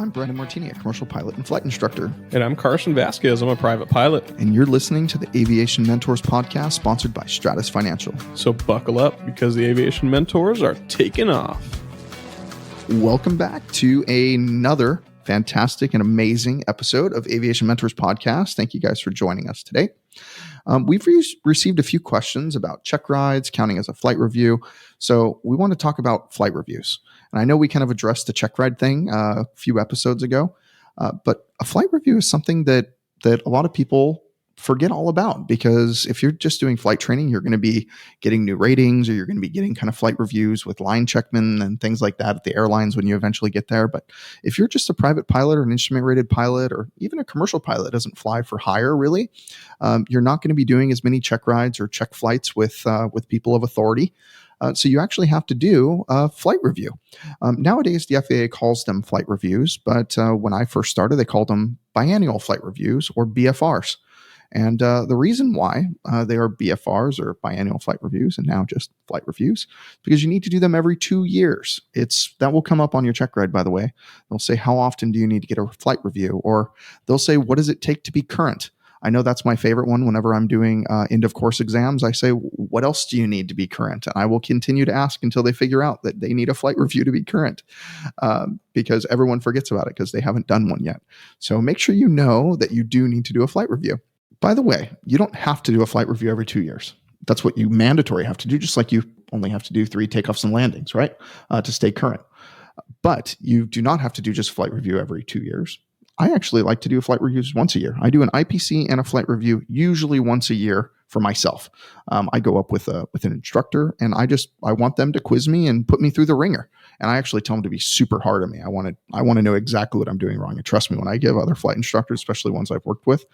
I'm Brandon Martini, a commercial pilot and flight instructor. And I'm Carson Vasquez. I'm a private pilot. And you're listening to the Aviation Mentors podcast, sponsored by Stratus Financial. So buckle up, because the Aviation Mentors are taking off. Welcome back to another fantastic and amazing episode of Aviation Mentors podcast. Thank you guys for joining us today. We've received a few questions about check rides, counting as a flight review. So we want to talk about flight reviews. And I know we kind of addressed the check ride thing a few episodes ago, but a flight review is something that a lot of people forget all about, because if you're just doing flight training, you're going to be getting new ratings, or you're going to be getting kind of flight reviews with line checkmen and things like that at the airlines when you eventually get there. But if you're just a private pilot or an instrument rated pilot, or even a commercial pilot that doesn't fly for hire, really, you're not going to be doing as many check rides or check flights with people of authority. So you actually have to do a flight review. Nowadays, the FAA calls them flight reviews, but when I first started, they called them biannual flight reviews, or BFRs. And the reason why they are BFRs, or biannual flight reviews, and now just flight reviews, because you need to do them every 2 years. That will come up on your check ride, by the way. They'll say, how often do you need to get a flight review? Or they'll say, what does it take to be current? I know that's my favorite one. Whenever I'm doing end of course exams, I say, what else do you need to be current? And I will continue to ask until they figure out that they need a flight review to be current, because everyone forgets about it because they haven't done one yet. So make sure you know that you do need to do a flight review. By the way, you don't have to do a flight review every 2 years. That's what you mandatory have to do, just like you only have to do 3 takeoffs and landings, right? To stay current. But you do not have to do just flight review every 2 years. I actually like to do flight reviews once a year. I do an IPC and a flight review usually once a year for myself. I go up with an instructor, and I want them to quiz me and put me through the ringer. And I actually tell them to be super hard on me. I want to know exactly what I'm doing wrong. And trust me, when I give other flight instructors, especially ones I've worked with,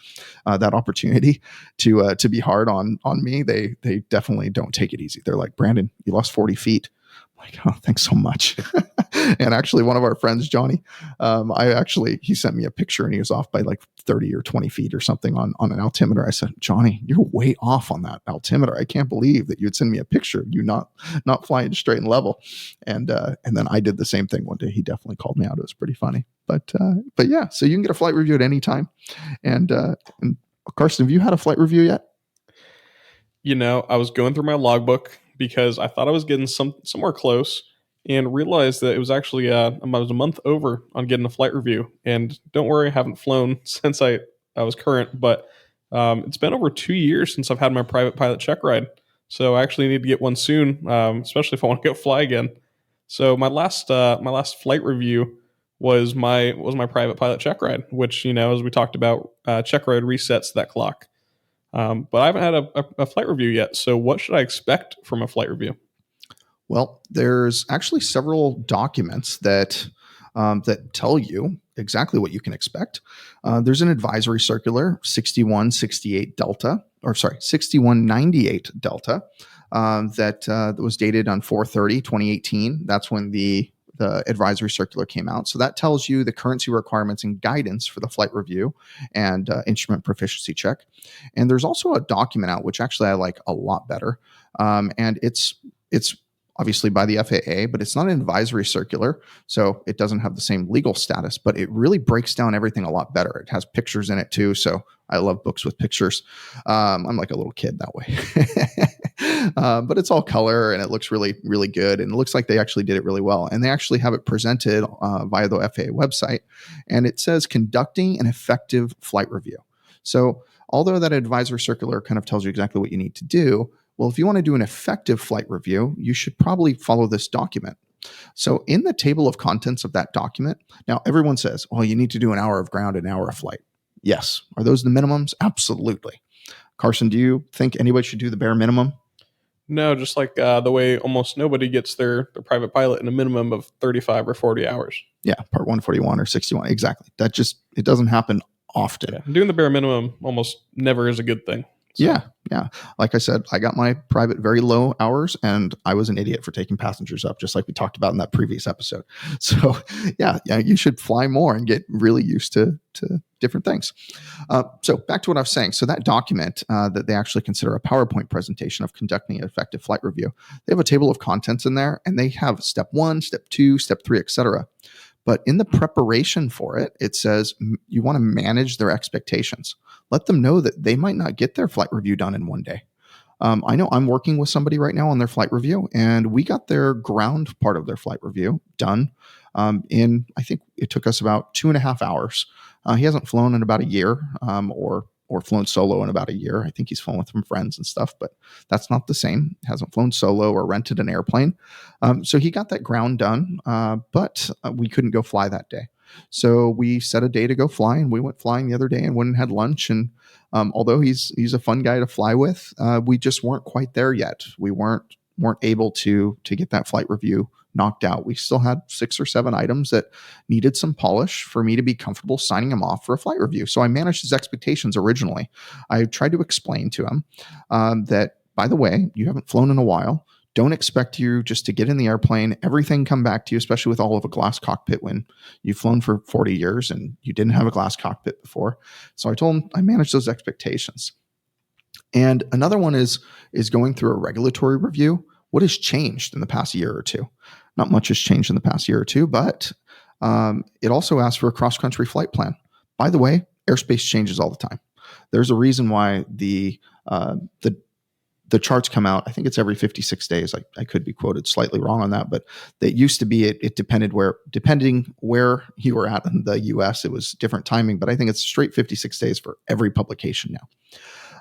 that opportunity to be hard on me, they definitely don't take it easy. They're like, Brandon, you lost 40 feet. I'm like, oh, thanks so much. And actually, one of our friends, Johnny, he sent me a picture, and he was off by like 30 or 20 feet or something on an altimeter. I said, Johnny, you're way off on that altimeter. I can't believe that you'd send me a picture of you not flying straight and level. And then I did the same thing one day. He definitely called me out. It was pretty funny. But yeah, so you can get a flight review at any time. And Carson, have you had a flight review yet? I was going through my logbook because I thought I was getting somewhere close, and realized that it was actually I was a month over on getting a flight review. And don't worry, I haven't flown since I was current, but it's been over 2 years since I've had my private pilot check ride. So I actually need to get one soon, especially if I want to go fly again. So my last flight review was my private pilot check ride, which, as we talked about, check ride resets that clock. But I haven't had a flight review yet. So what should I expect from a flight review? Well, there's actually several documents that tell you exactly what you can expect. There's an advisory circular 6198 Delta, or sorry, 6198 Delta, that was dated on 4/30/2018. That's when the advisory circular came out. So that tells you the currency requirements and guidance for the flight review and instrument proficiency check. And there's also a document out, which actually I like a lot better. And it's obviously by the FAA, but it's not an advisory circular, so it doesn't have the same legal status, but it really breaks down everything a lot better. It has pictures in it too, so I love books with pictures. I'm like a little kid that way. But it's all color, and it looks really, really good, and it looks like they actually did it really well. And they actually have it presented via the FAA website, and it says conducting an effective flight review. So although that advisory circular kind of tells you exactly what you need to do, well, if you want to do an effective flight review, you should probably follow this document. So in the table of contents of that document, now everyone says, well, you need to do an hour of ground, an hour of flight. Yes. Are those the minimums? Absolutely. Carson, do you think anybody should do the bare minimum? No, just like the way almost nobody gets their private pilot in a minimum of 35 or 40 hours. Yeah, part 141 or 61. Exactly. It doesn't happen often. Yeah. Doing the bare minimum almost never is a good thing. So. Yeah. Like I said, I got my private very low hours, and I was an idiot for taking passengers up, just like we talked about in that previous episode. So yeah, you should fly more and get really used to different things. So back to what I was saying. So that document that they actually consider a PowerPoint presentation of conducting an effective flight review, they have a table of contents in there, and they have step 1, step 2, step 3, etc. But in the preparation for it, it says you want to manage their expectations. Let them know that they might not get their flight review done in one day. I know I'm working with somebody right now on their flight review, and we got their ground part of their flight review done I think it took us about 2.5 hours. He hasn't flown in about a year, or flown solo in about a year. I think he's flown with some friends and stuff, but that's not the same. Hasn't flown solo or rented an airplane. So he got that ground done, but we couldn't go fly that day. So we set a day to go fly, and we went flying the other day and went and had lunch. And although he's a fun guy to fly with, we just weren't quite there yet. We weren't able to get that flight review knocked out. We still had 6 or 7 items that needed some polish for me to be comfortable signing him off for a flight review. So I managed his expectations originally. I tried to explain to him that, by the way, you haven't flown in a while. Don't expect you just to get in the airplane, everything come back to you, especially with all of a glass cockpit when you've flown for 40 years and you didn't have a glass cockpit before. So I told him I managed those expectations. And another one is going through a regulatory review. What has changed in the past year or two? Not much has changed in the past year or two, but it also asks for a cross-country flight plan. By the way, airspace changes all the time. There's a reason why the charts come out. I think it's every 56 days. I could be quoted slightly wrong on that, but it used to be it depending where you were at in the US, it was different timing, but I think it's straight 56 days for every publication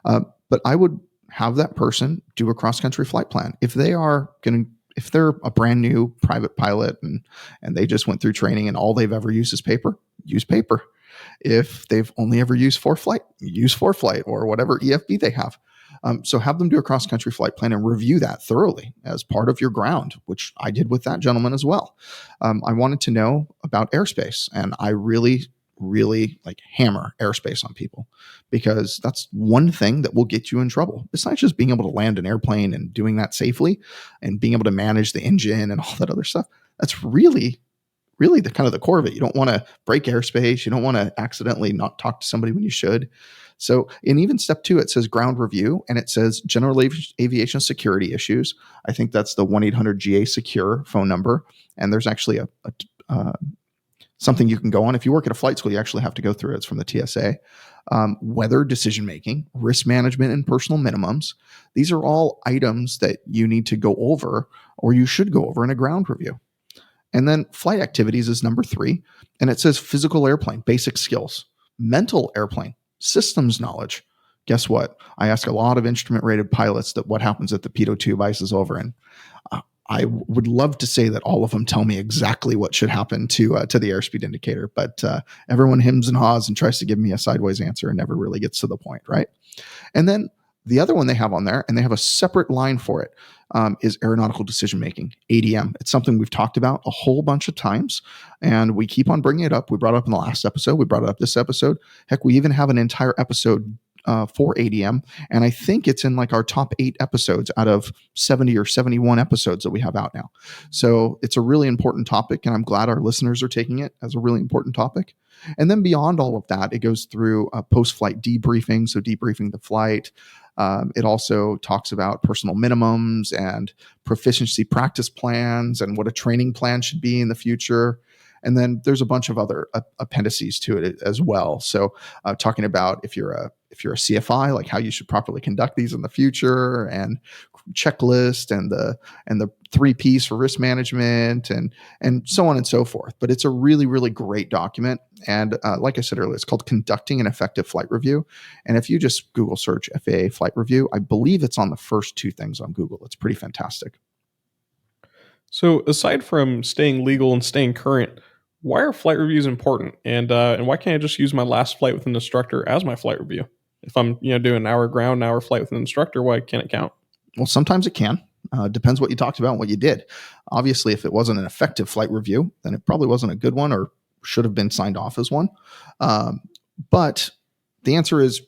now. But I would have that person do a cross-country flight plan. If they're a brand new private pilot and they just went through training and all they've ever used is paper, use paper. If they've only ever used ForeFlight, use ForeFlight or whatever EFB they have. So have them do a cross-country flight plan and review that thoroughly as part of your ground, which I did with that gentleman as well. I wanted to know about airspace, and I really hammer airspace on people because that's one thing that will get you in trouble. Besides just being able to land an airplane and doing that safely and being able to manage the engine and all that other stuff, that's really the kind of the core of it. You don't want to break airspace. You don't want to accidentally not talk to somebody when you should. So in even step 2, it says ground review and it says general aviation security issues. I think that's the 1-800-GA-SECURE phone number. And there's actually something you can go on. If you work at a flight school, you actually have to go through it. It's from the TSA. Weather decision-making, risk management, and personal minimums. These are all items that you need to go over, or you should go over in a ground review. And then flight activities is number 3. And it says physical airplane, basic skills, mental airplane, systems knowledge. Guess what? I ask a lot of instrument-rated pilots that what happens if the pitot tube ices over, and I would love to say that all of them tell me exactly what should happen to the airspeed indicator, but everyone hems and haws and tries to give me a sideways answer and never really gets to the point, right? And then the other one they have on there, and they have a separate line for it, is aeronautical decision making, ADM. It's something we've talked about a whole bunch of times, and we keep on bringing it up. We brought it up in the last episode. We brought it up this episode. Heck, we even have an entire episode for ADM. And I think it's in like our top 8 episodes out of 70 or 71 episodes that we have out now. So it's a really important topic, and I'm glad our listeners are taking it as a really important topic. And then beyond all of that, it goes through a post-flight debriefing, so debriefing the flight. It also talks about personal minimums and proficiency practice plans and what a training plan should be in the future. And then there's a bunch of other appendices to it as well. So talking about if you're a CFI, like how you should properly conduct these in the future, and checklist and the 3 Ps for risk management and so on and so forth. But it's a really, really great document. And like I said earlier, it's called Conducting an Effective Flight Review. And if you just Google search FAA flight review, I believe it's on the first 2 things on Google. It's pretty fantastic. So aside from staying legal and staying current, why are flight reviews important? And why can't I just use my last flight with an instructor as my flight review? If I'm doing an hour ground, an hour flight with an instructor, why can't it count? Well, sometimes it can. Depends what you talked about and what you did. Obviously, if it wasn't an effective flight review, then it probably wasn't a good one or should have been signed off as one. But the answer is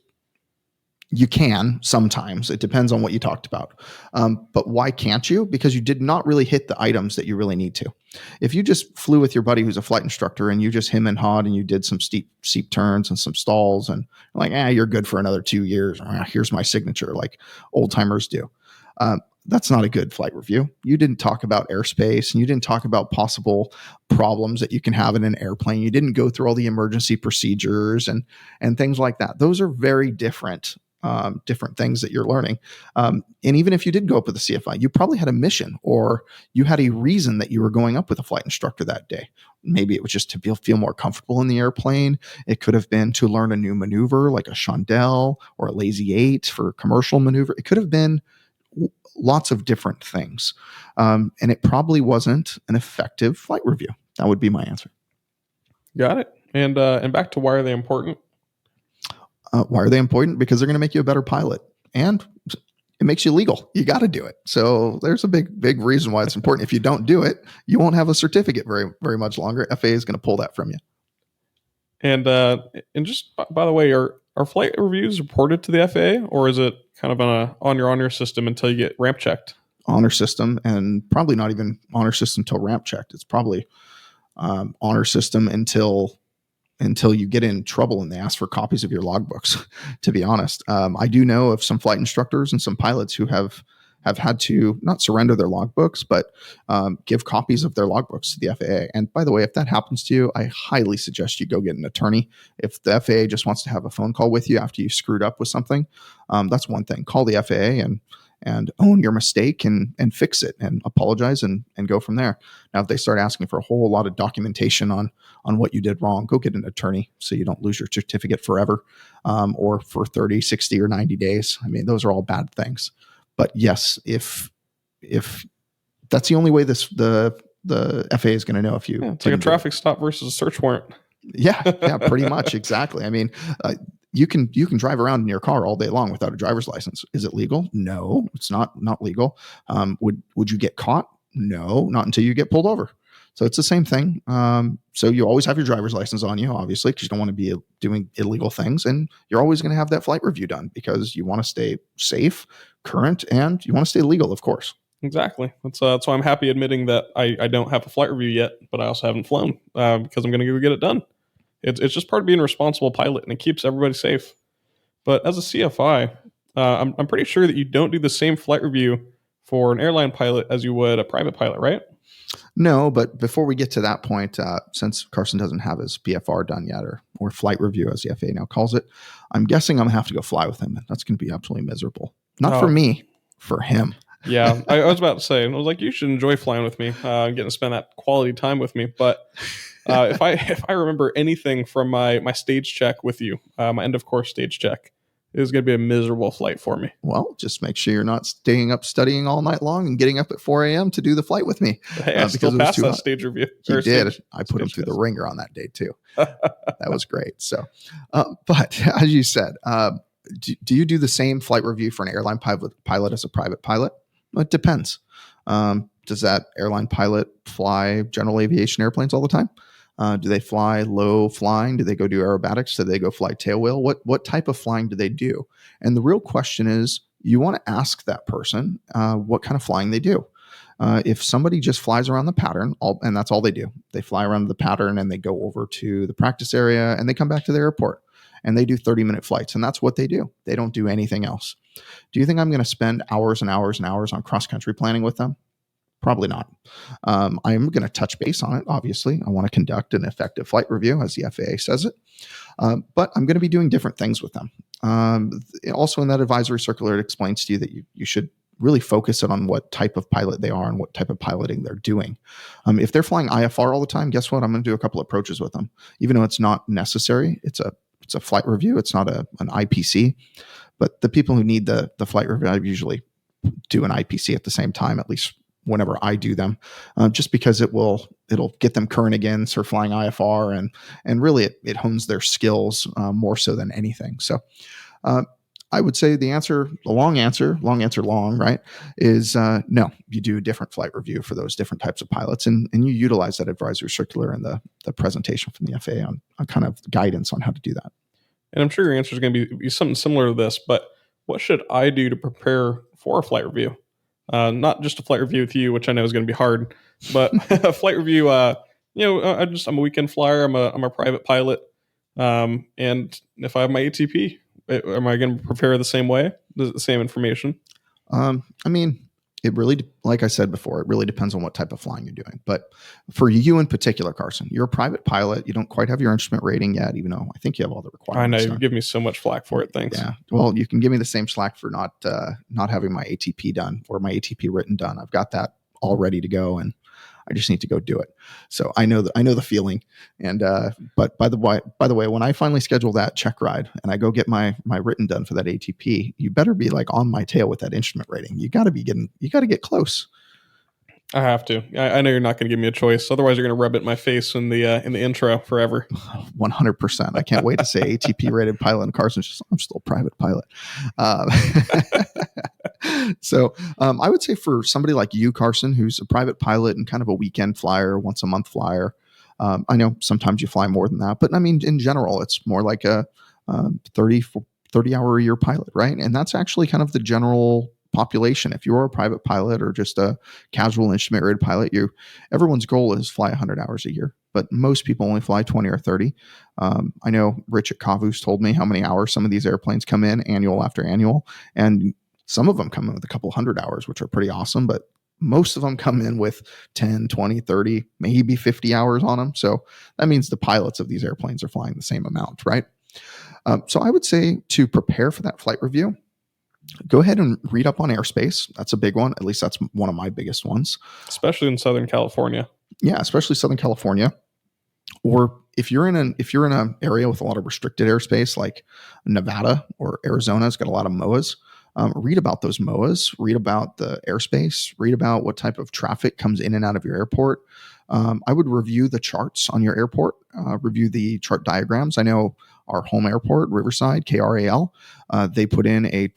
you can sometimes. It depends on what you talked about. But why can't you? Because you did not really hit the items that you really need to. If you just flew with your buddy who's a flight instructor and you just hem and hawed and you did some steep turns and some stalls and like, you're good for another 2 years. Here's my signature, like old timers do. that's not a good flight review. You didn't talk about airspace, and you didn't talk about possible problems that you can have in an airplane. You didn't go through all the emergency procedures and things like that. Those are very different things that you're learning. And even if you did go up with a CFI, you probably had a mission, or you had a reason that you were going up with a flight instructor that day. Maybe it was just to feel more comfortable in the airplane. It could have been to learn a new maneuver like a chandelle or a lazy 8 for commercial maneuver. It could have been lots of different things. And it probably wasn't an effective flight review. That would be my answer. Got it. And back to why are they important? Why are they important? Because they're going to make you a better pilot, and it makes you legal. You got to do it. So there's a big reason why it's important. If you don't do it, you won't have a certificate very much longer. FAA is going to pull that from you. And just by the way, are flight reviews reported to the FAA, or is it kind of on your system until you get ramp checked? Honor system, and probably not even honor system until ramp checked. It's probably honor system until you get in trouble and they ask for copies of your logbooks. To be honest, I do know of some flight instructors and some pilots who have had to not surrender their logbooks, but give copies of their logbooks to the FAA. And by the way, if that happens to you, I highly suggest you go get an attorney. If the FAA just wants to have a phone call with you after you screwed up with something, that's one thing. Call the FAA and own your mistake and fix it and apologize and go from there. Now, if they start asking for a whole lot of documentation on what you did wrong, go get an attorney so you don't lose your certificate forever, or for 30, 60, or 90 days. I mean, those are all bad things. But yes, if that's the only way the FAA is going to know if you. Yeah, it's like a traffic stop versus a search warrant. Yeah, pretty much. Exactly. I mean, you can drive around in your car all day long without a driver's license. Is it legal? No, it's not legal. Would you get caught? No, not until you get pulled over. So it's the same thing. So you always have your driver's license on you, obviously, because you don't want to be doing illegal things. And you're always going to have that flight review done because you want to stay safe, current, and you want to stay legal, of course. Exactly. That's why I'm happy admitting that I don't have a flight review yet, but I also haven't flown because I'm going to go get it done. It's just part of being a responsible pilot, and it keeps everybody safe. But as a CFI, I'm pretty sure that you don't do the same flight review for an airline pilot as you would a private pilot, right? No, but before we get to that point, since Carson doesn't have his BFR done yet, or flight review as the FAA now calls it, I'm guessing I'm going to have to go fly with him. That's going to be absolutely miserable. Not for me, for him. Yeah, I was about to say, I was like, you should enjoy flying with me, getting to spend that quality time with me. But if I remember anything from my stage check with you, my end of course stage check, it was going to be a miserable flight for me. Well, just make sure you're not staying up studying all night long and getting up at 4 a.m. to do the flight with me. Hey, I still passed that stage review. You did. I put him through the ringer on that day too. That was great. So, but as you said, do you do the same flight review for an airline pilot as a private pilot? Well, it depends. Does that airline pilot fly general aviation airplanes all the time? Do they fly low flying? Do they go do aerobatics? Do they go fly tail wheel? What type of flying do they do? And the real question is, you want to ask that person what kind of flying they do. If somebody just flies around the pattern, and that's all they do, they fly around the pattern and they go over to the practice area and they come back to the airport and they do 30-minute flights, and that's what they do. They don't do anything else. Do you think I'm going to spend hours and hours and hours on cross-country planning with them? Probably not. I'm going to touch base on it, obviously. I want to conduct an effective flight review, as the FAA says it. But I'm going to be doing different things with them. Also, in that advisory circular, it explains to you that you should really focus it on what type of pilot they are and what type of piloting they're doing. If they're flying IFR all the time, guess what? I'm going to do a couple approaches with them. Even though it's not necessary, it's a flight review. It's not an IPC. But the people who need the flight review, I usually do an IPC at the same time, at least whenever I do them, just because it'll get them current again, start flying IFR, and really it hones their skills more so than anything. So I would say the long answer, right, is no. You do a different flight review for those different types of pilots, and you utilize that advisory circular and the presentation from the FAA on kind of guidance on how to do that. And I'm sure your answer is going to be something similar to this, but what should I do to prepare for a flight review? Not just a flight review with you, which I know is going to be hard, but a flight review. I'm a weekend flyer. I'm a private pilot, and if I have my ATP, am I going to prepare the same way? The same information? I mean, It really, like I said before, it really depends on what type of flying you're doing. But for you in particular, Carson, you're a private pilot. You don't quite have your instrument rating yet, even though I think you have all the I know requirements you done. give me so much flack for it. Thanks. Yeah. Well, you can give me the same slack for not having my ATP done or my ATP written done. I've got that all ready to go, and I just need to go do it. So I know the feeling. And but by the way, when I finally schedule that check ride and I go get my written done for that ATP, you better be like on my tail with that instrument rating. You got to get close. I have to. I know you're not going to give me a choice. Otherwise, you're going to rub it in my face in the intro forever. 100%. I can't wait to say ATP rated pilot, and Carson's just, I'm still a private pilot. So I would say for somebody like you, Carson, who's a private pilot and kind of a weekend flyer, once a month flyer, I know sometimes you fly more than that, but I mean, in general, it's more like a 30 hour a year pilot, right? And that's actually kind of the general population. If you're a private pilot or just a casual instrument rated pilot, everyone's goal is fly 100 hours a year, but most people only fly 20 or 30. I know Rich at Kavus told me how many hours some of these airplanes come in annual after annual, and some of them come in with a couple hundred hours, which are pretty awesome, but most of them come in with 10, 20, 30, maybe 50 hours on them. So that means the pilots of these airplanes are flying the same amount, right? So I would say to prepare for that flight review, go ahead and read up on airspace. That's a big one. At least that's one of my biggest ones. Especially in Southern California. Yeah, especially Southern California. Or if you're in an area with a lot of restricted airspace, like Nevada or Arizona's got a lot of MOAs, read about those MOAs, read about the airspace, read about what type of traffic comes in and out of your airport. I would review the charts on your airport, review the chart diagrams. I know our home airport, Riverside, KRAL, they put in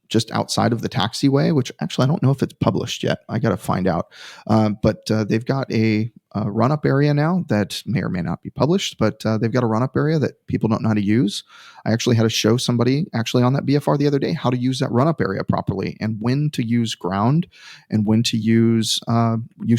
just outside of the taxiway, which actually I don't know if it's published yet. I got to find out. But they've got a run-up area now that may or may not be published, but they've got a run-up area that people don't know how to use. I actually had to show somebody actually on that BFR the other day how to use that run-up area properly and when to use ground and when to use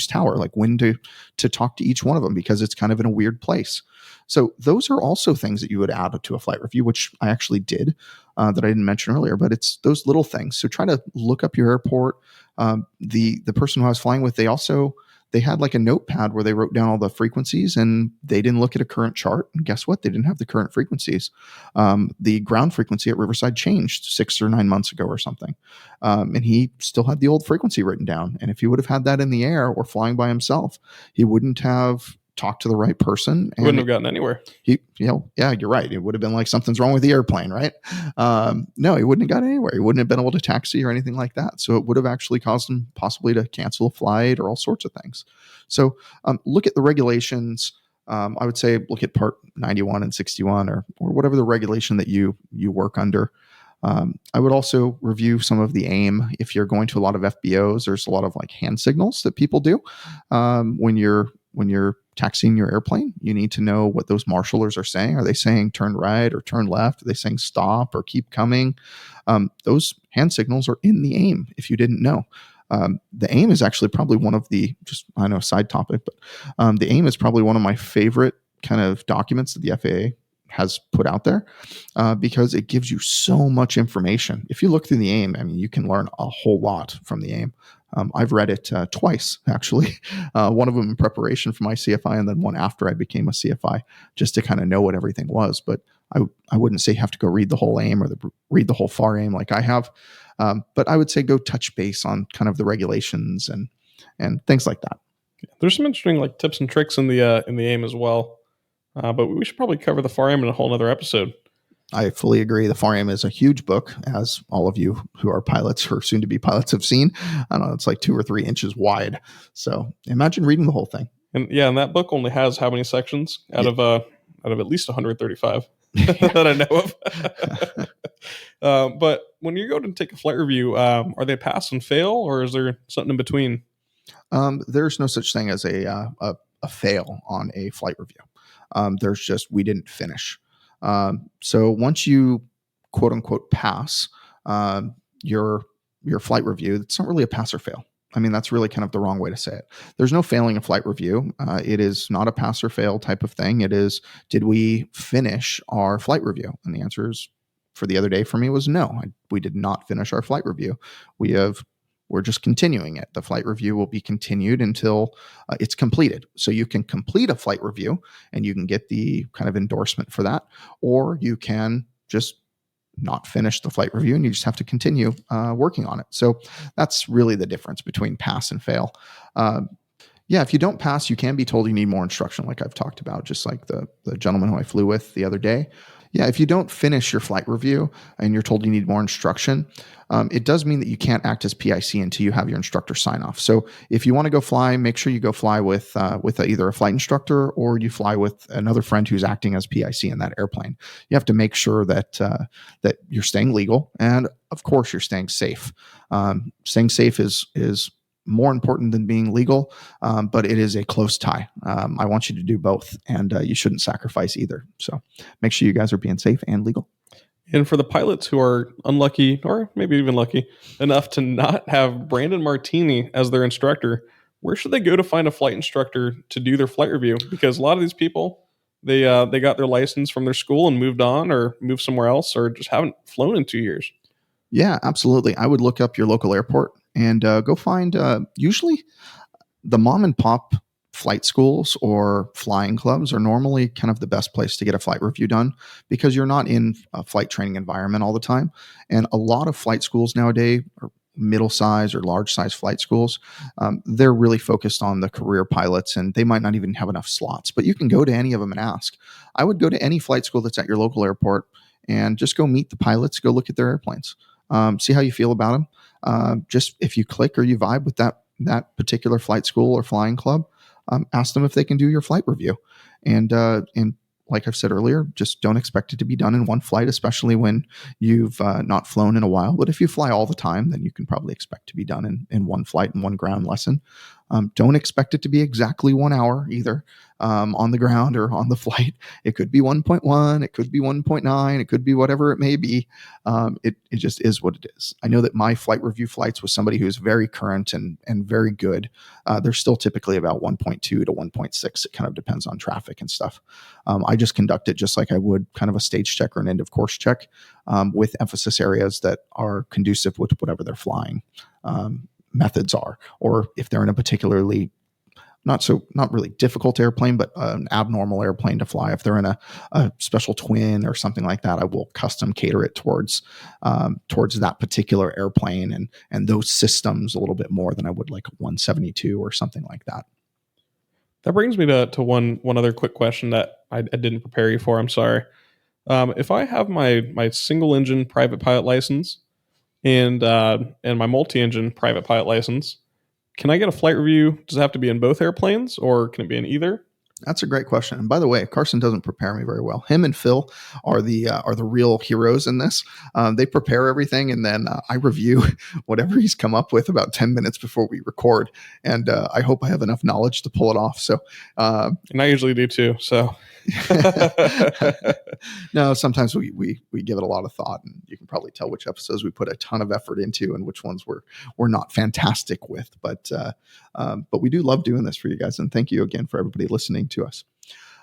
tower, like when to talk to each one of them, because it's kind of in a weird place. So those are also things that you would add to a flight review, which I actually did that I didn't mention earlier, but it's those little things. So try to look up your airport. The person who I was flying with, they had like a notepad where they wrote down all the frequencies, and they didn't look at a current chart. And guess what? They didn't have the current frequencies. The ground frequency at Riverside changed 6 or 9 months ago or something. And he still had the old frequency written down. And if he would have had that in the air or flying by himself, he wouldn't have talked to the right person. And wouldn't have gotten anywhere. Yeah, you're right. It would have been like something's wrong with the airplane, right? No, he wouldn't have got anywhere. He wouldn't have been able to taxi or anything like that. So it would have actually caused him possibly to cancel a flight or all sorts of things. So look at the regulations. I would say look at Part 91 and 61 or whatever the regulation that you work under. I would also review some of the AIM. If you're going to a lot of FBOs, there's a lot of like hand signals that people do when you're taxiing your airplane. You need to know what those marshalers are saying. Are they saying turn right or turn left? Are they saying stop or keep coming? Those hand signals are in the AIM if you didn't know. The AIM is actually probably one of the, I know side topic, but the AIM is probably one of my favorite kind of documents that the FAA has put out there because it gives you so much information. If you look through the AIM, I mean, you can learn a whole lot from the AIM. I've read it twice, actually. One of them in preparation for my CFI and then one after I became a CFI, just to kind of know what everything was. But I wouldn't say you have to go read the whole AIM or read the whole FAR AIM like I have. But I would say go touch base on kind of the regulations and things like that. There's some interesting like tips and tricks in the AIM as well. But we should probably cover the FAR AIM in a whole other episode. I fully agree. The FAR AIM is a huge book, as all of you who are pilots or soon to be pilots have seen. I don't know, it's like 2 or 3 inches wide. So imagine reading the whole thing. And that book only has how many sections out of at least 135 that I know of. But when you go to take a flight review, are they pass and fail, or is there something in between? There's no such thing as a fail on a flight review. There's just we didn't finish. So once you quote unquote pass your flight review, it's not really a pass or fail. I mean, that's really kind of the wrong way to say it. There's no failing a flight review. It is not a pass or fail type of thing. It is, did we finish our flight review? And the answer is, for the other day for me was no. We did not finish our flight review. We have we're just continuing it. The flight review will be continued until it's completed. So you can complete a flight review and you can get the kind of endorsement for that, or you can just not finish the flight review and you just have to continue working on it. So that's really the difference between pass and fail. Yeah, if you don't pass, you can be told you need more instruction, like I've talked about, just like the gentleman who I flew with the other day. Yeah, if you don't finish your flight review and you're told you need more instruction, it does mean that you can't act as PIC until you have your instructor sign off. So if you want to go fly, make sure you go fly with either a flight instructor or you fly with another friend who's acting as PIC in that airplane. You have to make sure that that you're staying legal and, of course, you're staying safe. Staying safe is more important than being legal, but it is a close tie. I want you to do both, and you shouldn't sacrifice either. So make sure you guys are being safe and legal. And for the pilots who are unlucky, or maybe even lucky, enough to not have Brandon Martini as their instructor, where should they go to find a flight instructor to do their flight review? Because a lot of these people, they got their license from their school and moved on or moved somewhere else or just haven't flown in 2 years. Yeah, absolutely. I would look up your local airport and go find usually the mom and pop flight schools or flying clubs are normally kind of the best place to get a flight review done because you're not in a flight training environment all the time. And a lot of flight schools nowadays are middle size or large size flight schools. They're really focused on the career pilots and they might not even have enough slots, but you can go to any of them and ask. I would go to any flight school that's at your local airport and just go meet the pilots, go look at their airplanes. See how you feel about them. Just if you click or you vibe with that particular flight school or flying club, ask them if they can do your flight review. And like I've said earlier, just don't expect it to be done in one flight, especially when you've not flown in a while. But if you fly all the time, then you can probably expect to be done in one flight and one ground lesson. Don't expect it to be exactly 1 hour either on the ground or on the flight. It could be 1.1, it could be 1.9, it could be whatever it may be. It just is what it is. I know that my flight review flights with somebody who's very current and very good, they're still typically about 1.2 to 1.6. It kind of depends on traffic and stuff. I just conduct it just like I would kind of a stage check or an end of course check with emphasis areas that are conducive with whatever they're flying. Methods are, or if they're in a particularly not really difficult airplane, but an abnormal airplane to fly. If they're in a special twin or something like that, I will custom cater it towards that particular airplane and those systems a little bit more than I would like a 172 or something like that. That brings me to one other quick question that I didn't prepare you for. I'm sorry. If I have my single engine private pilot license and my multi-engine private pilot license, can I get a flight review? Does it have to be in both airplanes or can it be in either? That's a great question. And by the way, Carson doesn't prepare me very well. Him and Phil are the real heroes in this. They prepare everything, and then I review whatever he's come up with about 10 minutes before we record. And I hope I have enough knowledge to pull it off. So, and I usually do too. So, no, sometimes we give it a lot of thought, and you can probably tell which episodes we put a ton of effort into and which ones we're not fantastic with. But we do love doing this for you guys, and thank you again for everybody listening to us.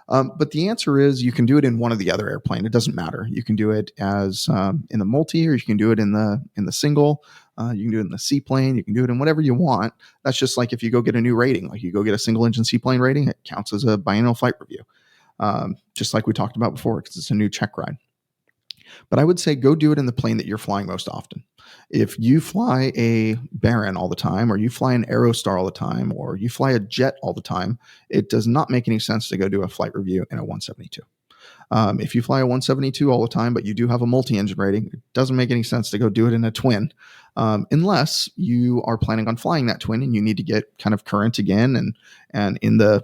But the answer is you can do it in one or the other airplane. It doesn't matter. You can do it as in the multi, or you can do it in the single. You can do it in the seaplane. You can do it in whatever you want. That's just like if you go get a new rating, like you go get a single engine seaplane rating, it counts as a biennial flight review. Just like we talked about before, because it's a new check ride. But I would say go do it in the plane that you're flying most often. If you fly a Baron all the time, or you fly an Aerostar all the time, or you fly a jet all the time, it does not make any sense to go do a flight review in a 172. If you fly a 172 all the time, but you do have a multi-engine rating, it doesn't make any sense to go do it in a twin, unless you are planning on flying that twin and you need to get kind of current again and in the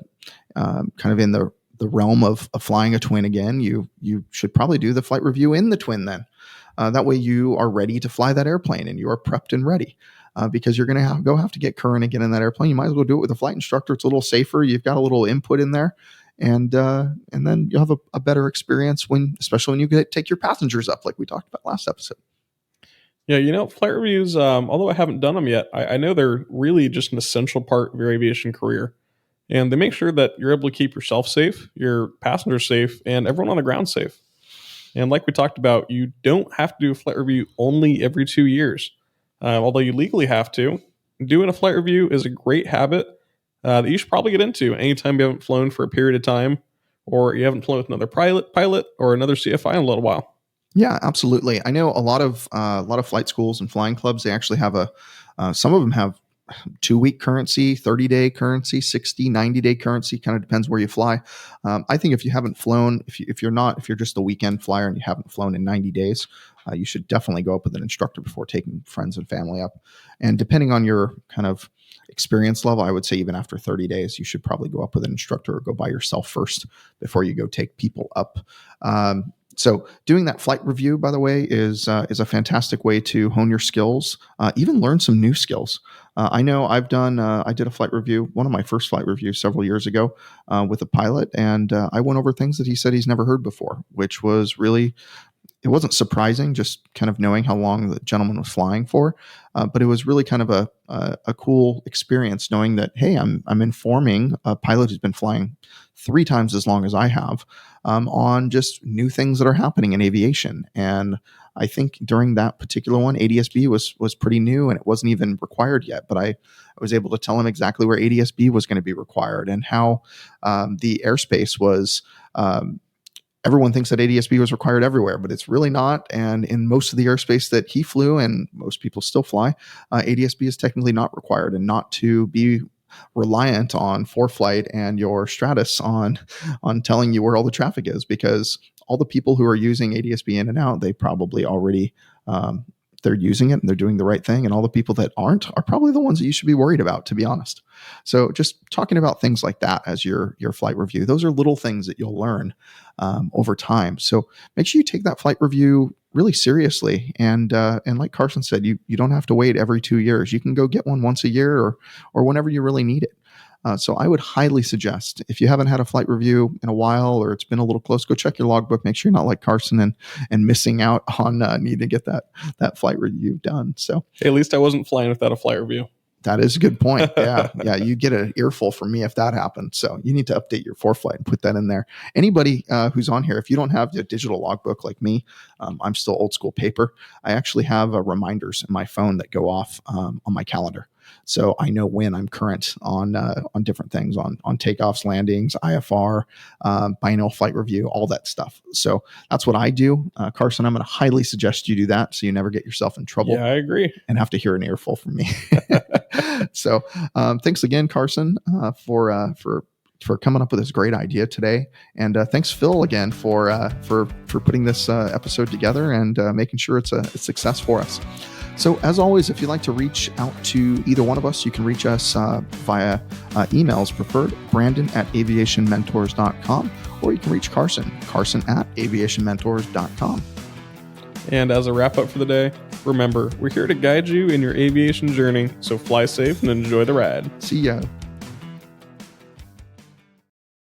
kind of in the realm of flying a twin again, you should probably do the flight review in the twin then. That way you are ready to fly that airplane and you are prepped and ready because you're going to have to get current again in that airplane. You might as well do it with a flight instructor. It's a little safer. You've got a little input in there, and then you'll have a better experience especially when you take your passengers up like we talked about last episode. Yeah, flight reviews, although I haven't done them yet, I know they're really just an essential part of your aviation career. And they make sure that you're able to keep yourself safe, your passengers safe, and everyone on the ground safe. And like we talked about, you don't have to do a flight review only every 2 years. Although you legally have to, doing a flight review is a great habit that you should probably get into anytime you haven't flown for a period of time, or you haven't flown with another pilot or another CFI in a little while. Yeah, absolutely. I know a lot of flight schools and flying clubs. They actually have some of them have 2-week currency, 30-day currency, 60, 90-day currency, kind of depends where you fly. I think if you haven't flown, if you're just a weekend flyer and you haven't flown in 90 days, you should definitely go up with an instructor before taking friends and family up. And depending on your kind of experience level, I would say even after 30 days, you should probably go up with an instructor or go by yourself first before you go take people up. So doing that flight review, by the way, is a fantastic way to hone your skills, even learn some new skills. I know I did a flight review, one of my first flight reviews several years ago with a pilot, and I went over things that he said he's never heard before, which was really, it wasn't surprising, just kind of knowing how long the gentleman was flying for, but it was really kind of a cool experience knowing that, hey, I'm informing a pilot who's been flying 3 times as long as I have on just new things that are happening in aviation. And I think during that particular one, ADS-B was pretty new and it wasn't even required yet, but I was able to tell him exactly where ADS-B was going to be required and how the airspace was. Everyone thinks that ADS-B was required everywhere, but it's really not. And in most of the airspace that he flew, and most people still fly, ADS-B is technically not required, and not to be reliant on ForeFlight and your Stratus on telling you where all the traffic is, because all the people who are using ADS-B in and out, they probably already they're using it and they're doing the right thing. And all the people that aren't are probably the ones that you should be worried about, to be honest. So just talking about things like that as your flight review, those are little things that you'll learn over time. So make sure you take that flight review really seriously. And like Carson said, you don't have to wait every 2 years. You can go get one once a year or whenever you really need it. So I would highly suggest, if you haven't had a flight review in a while or it's been a little close, go check your logbook. Make sure you're not like Carson and missing out on needing to get that flight review done. So Hey, at least I wasn't flying without a flight review. that is a good point. Yeah. You get an earful from me if that happens. So you need to update your ForeFlight and put that in there. Anybody who's on here, if you don't have the digital logbook like me, I'm still old school paper. I actually have reminders in my phone that go off on my calendar. So I know when I'm current on different things, on takeoffs, landings, IFR, biennial flight review, all that stuff. So that's what I do. Carson, I'm going to highly suggest you do that so you never get yourself in trouble. Yeah, I agree. And have to hear an earful from me. So thanks again, Carson, for coming up with this great idea today. And thanks, Phil, again for putting this episode together and making sure it's a success for us. So as always, if you'd like to reach out to either one of us, you can reach us via emails preferred, Brandon@aviationmentors.com, or you can reach Carson at aviationmentors.com. And as a wrap up for the day, remember, we're here to guide you in your aviation journey, so fly safe and enjoy the ride. See ya.